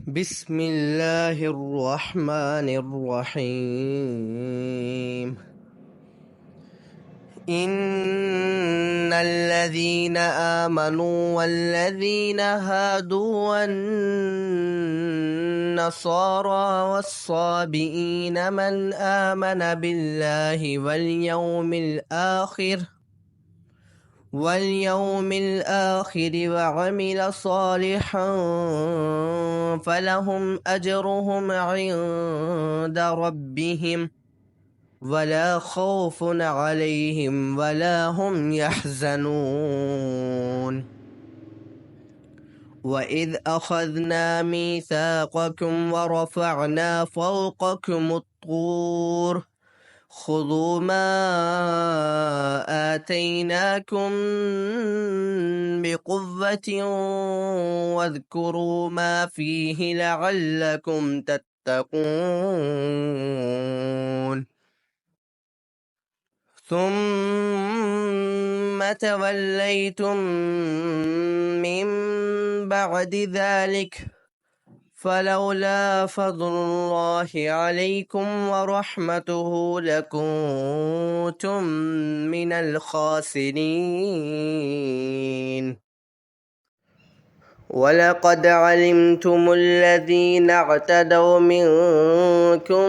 بسم الله الرحمن الرحيم. إن الذين آمنوا والذين هادوا والنصارى والصابئين من آمن بالله واليوم الآخر وعمل صالحا فلهم أجرهم عند ربهم ولا خوف عليهم ولا هم يحزنون. وإذ أخذنا ميثاقكم ورفعنا فوقكم الطور خذوا ما آتيناكم بقوة واذكروا ما فيه لعلكم تتقون. ثم توليتم من بعد ذلك فلولا فضل الله عليكم ورحمته لكنتم من الخاسرين. ولقد علمتم الذين اعتدوا منكم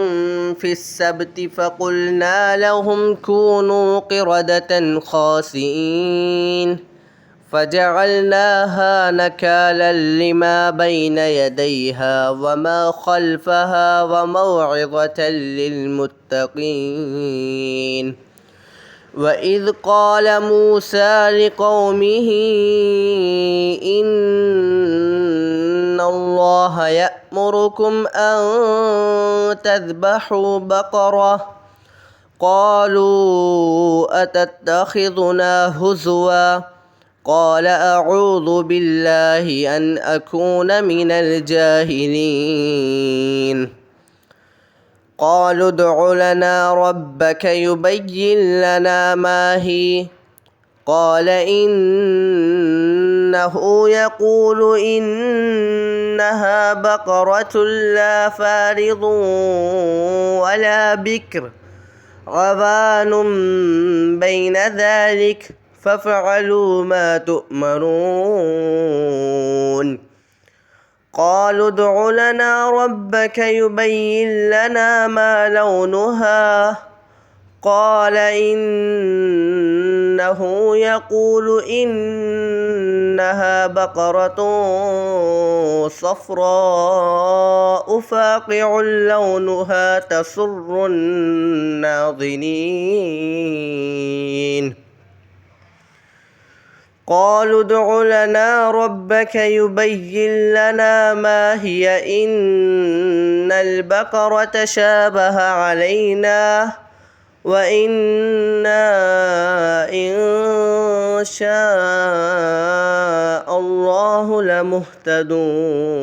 في السبت فقلنا لهم كونوا قردة خاسئين فجعلناها نكالا لما بين يديها وما خلفها وموعظة للمتقين. وإذ قال موسى لقومه إن الله يأمركم أن تذبحوا بقرة قالوا أتتخذنا هزوا قال أعوذ بالله أن أكون من الجاهلين. قالوا ادع لنا ربك يبين لنا ما هي قال إنه يقول إنها بقرة لا فارض ولا بكر عوان بين ذلك فافعلوا ما تؤمرون. قالوا ادع لنا ربك يبين لنا ما لونها قال إنه يقول إنها بقرة صفراء فاقع لونها تسر الناظرين. قالوا ادع لنا ربك يبين لنا ما هي إن البقرة شابه علينا وإنا إن شاء الله لمهتدون.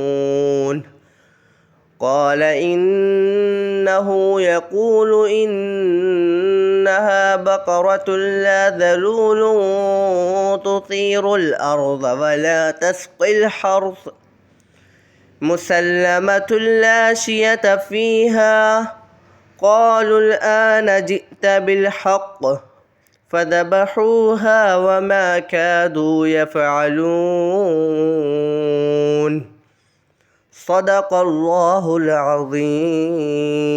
قال إنه يقول إنها بقرة لا ذلول تطير الأرض ولا تسقي الحرث مسلمة لا شية فيها. قالوا الآن جئت بالحق فذبحوها وما كادوا يفعلون. صدق الله العظيم.